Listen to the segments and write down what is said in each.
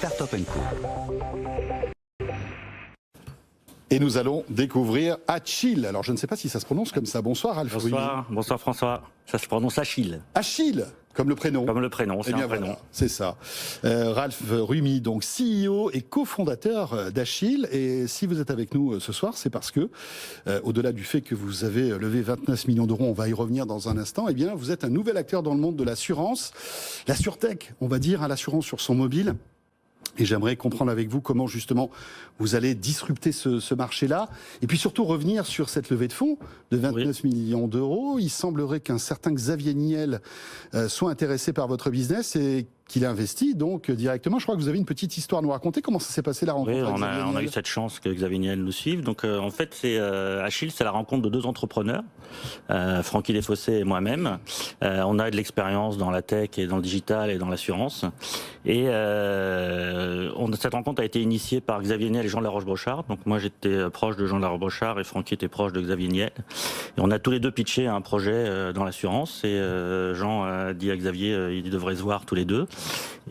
Startup Co. Et nous allons découvrir Achille. Alors, je ne sais pas si ça se prononce comme ça. Bonsoir, Ralph Rumi. Bonsoir François. Ça se prononce Achille. Achille, comme le prénom. Comme le prénom, c'est un prénom. Voilà, c'est ça. Ralph Rumi, donc CEO et cofondateur d'Achille. Et si vous êtes avec nous ce soir, c'est parce que, au-delà du fait que vous avez levé 29 millions d'euros, on va y revenir dans un instant, eh bien, vous êtes un nouvel acteur dans le monde de l'assurance. La surtech, on va dire, à l'assurance sur son mobile. Et j'aimerais comprendre avec vous comment justement vous allez disrupter ce marché-là. Et puis surtout revenir sur cette levée de fonds de 29 millions d'euros. Il semblerait qu'un certain Xavier Niel soit intéressé par votre business et qu'il a investi donc directement. Je crois que vous avez une petite histoire à nous raconter. Comment ça s'est passé la rencontre? Oui, avec on a eu cette chance que Xavier Niel nous suive. Donc en fait, Achille, c'est la rencontre de deux entrepreneurs, Francky Desfossés et moi-même. On a de l'expérience dans la tech et dans le digital et dans l'assurance. Et cette rencontre a été initiée par Xavier Niel et Jean de la Roche-Brochard. Donc moi, j'étais proche de Jean de la Roche-Brochard et Francky était proche de Xavier Niel. Et on a tous les deux pitché un projet dans l'assurance. Et Jean a dit à Xavier, il devrait se voir tous les deux.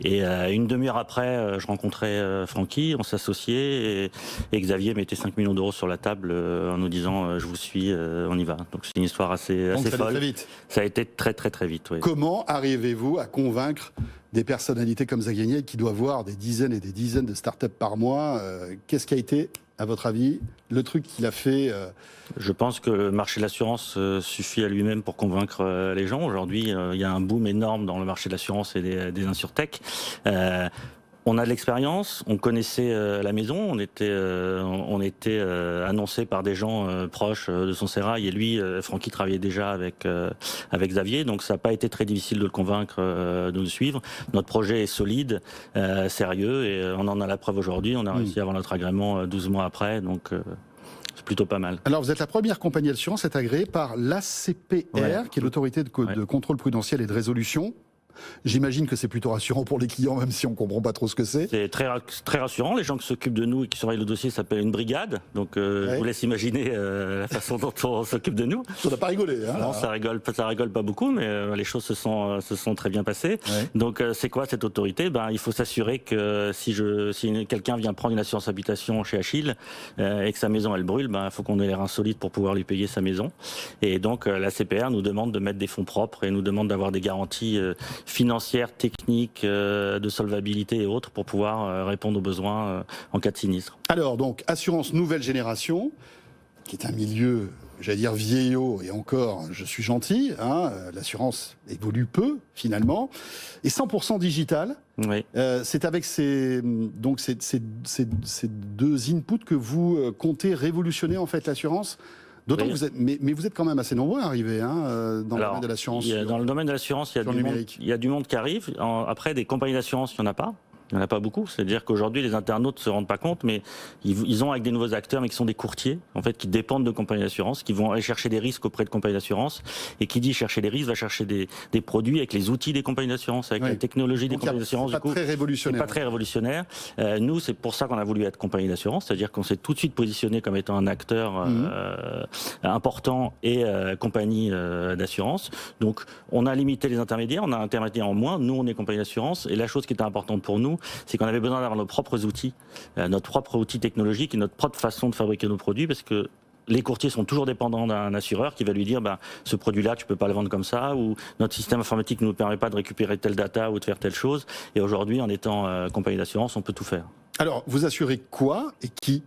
Et une demi-heure après, je rencontrais Francky, on s'associait et Xavier mettait 5 millions d'euros sur la table en nous disant je vous suis, on y va. Donc c'est une histoire assez folle. Très vite. Ça a été très vite. Oui. Comment arrivez-vous à convaincre des personnalités comme Xavier Niel qui doit voir des dizaines et des dizaines de startups par mois? Qu'est-ce qui a été, à votre avis, le truc qu'il a fait? Je pense que le marché de l'assurance suffit à lui-même pour convaincre les gens. Aujourd'hui, il y a un boom énorme dans le marché de l'assurance et des insurtech. On a de l'expérience, on connaissait la maison, on était annoncé par des gens proches de son sérail et lui, Francky travaillait déjà avec Xavier, donc ça n'a pas été très difficile de le convaincre de nous suivre. Notre projet est solide, sérieux et on en a la preuve aujourd'hui. On a réussi à avoir notre agrément 12 mois après, donc c'est plutôt pas mal. Alors, vous êtes la première compagnie d'assurance à être agréée par l'ACPR, qui est l'autorité de contrôle prudentiel et de résolution. J'imagine que c'est plutôt rassurant pour les clients, même si on ne comprend pas trop ce que c'est. C'est très rassurant. Les gens qui s'occupent de nous et qui surveillent le dossier s'appellent une brigade. Donc, je vous laisse imaginer la façon dont on s'occupe de nous. On n'a pas rigolé. Hein, non, ça rigole pas beaucoup, mais les choses se sont très bien passées. Ouais. Donc, c'est quoi cette autorité? Il faut s'assurer que si quelqu'un vient prendre une assurance habitation chez Achille et que sa maison elle brûle, il faut qu'on ait les reins solides pour pouvoir lui payer sa maison. Et donc, la CPR nous demande de mettre des fonds propres et nous demande d'avoir des garanties financières, techniques, de solvabilité et autres pour pouvoir répondre aux besoins en cas de sinistre. Alors donc, assurance nouvelle génération, qui est un milieu, j'allais dire vieillot, et encore, je suis gentil, hein, l'assurance évolue peu finalement, et 100% digital. Oui. C'est avec ces deux inputs que vous comptez révolutionner en fait l'assurance. D'autant que vous êtes, mais vous êtes quand même assez nombreux à arriver dans le domaine de l'assurance. Dans le domaine de l'assurance, il y a du monde qui arrive. Après, des compagnies d'assurance, il n'y en a pas. Il n'y en a pas beaucoup. C'est-à-dire qu'aujourd'hui, les internautes ne se rendent pas compte, mais ils ont avec des nouveaux acteurs, mais qui sont des courtiers, en fait, qui dépendent de compagnies d'assurance, qui vont aller chercher des risques auprès de compagnies d'assurance. Et qui dit chercher des risques, va chercher des produits avec les outils des compagnies d'assurance, avec la technologie des compagnies d'assurance. C'est pas très révolutionnaire. C'est pas très révolutionnaire. Nous, c'est pour ça qu'on a voulu être compagnie d'assurance. C'est-à-dire qu'on s'est tout de suite positionné comme étant un acteur important et compagnie d'assurance. Donc, on a limité les intermédiaires. On a un intermédiaire en moins. Nous, on est compagnie d'assurance. Et la chose qui était importante pour nous, c'est qu'on avait besoin d'avoir nos propres outils, notre propre outil technologique et notre propre façon de fabriquer nos produits, parce que les courtiers sont toujours dépendants d'un assureur qui va lui dire ce produit-là, tu peux pas le vendre comme ça, ou notre système informatique ne nous permet pas de récupérer telle data ou de faire telle chose. Et aujourd'hui, en étant compagnie d'assurance, on peut tout faire. Alors, vous assurez quoi et qui?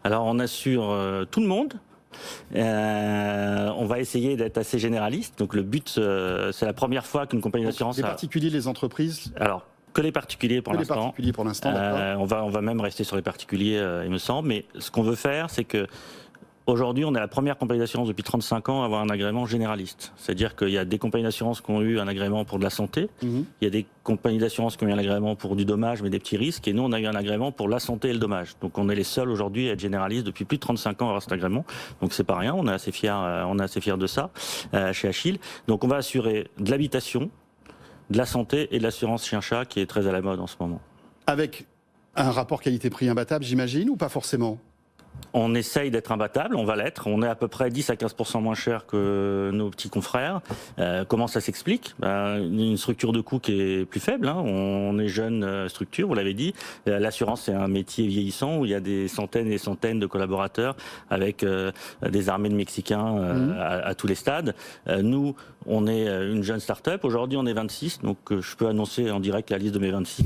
Alors, on assure tout le monde. On va essayer d'être assez généraliste. Donc, le but, c'est la première fois qu'une compagnie d'assurance... Les particuliers, les entreprises? Alors, que les particuliers pour l'instant. Les particuliers pour l'instant, d'accord. On va même rester sur les particuliers, il me semble. Mais ce qu'on veut faire, c'est que aujourd'hui, on est la première compagnie d'assurance depuis 35 ans à avoir un agrément généraliste. C'est-à-dire qu'il y a des compagnies d'assurance qui ont eu un agrément pour de la santé. Il y a des compagnies d'assurance qui ont eu un agrément pour du dommage, mais des petits risques. Et nous, on a eu un agrément pour la santé et le dommage. Donc, on est les seuls aujourd'hui à être généralistes depuis plus de 35 ans à avoir cet agrément. Donc, c'est pas rien. On est assez fiers de ça chez Achille. Donc, on va assurer de l'habitation, de la santé et de l'assurance chien-chat qui est très à la mode en ce moment. Avec un rapport qualité-prix imbattable, j'imagine, ou pas forcément? On essaye d'être imbattable, on va l'être. On est à peu près 10 à 15% moins cher que nos petits confrères. Comment ça s'explique? Une structure de coût qui est plus faible. Hein. On est jeune structure, vous l'avez dit. L'assurance, c'est un métier vieillissant où il y a des centaines et des centaines de collaborateurs avec des armées de Mexicains à tous les stades. Nous, on est une jeune start-up. Aujourd'hui, on est 26, donc je peux annoncer en direct la liste de mes 26.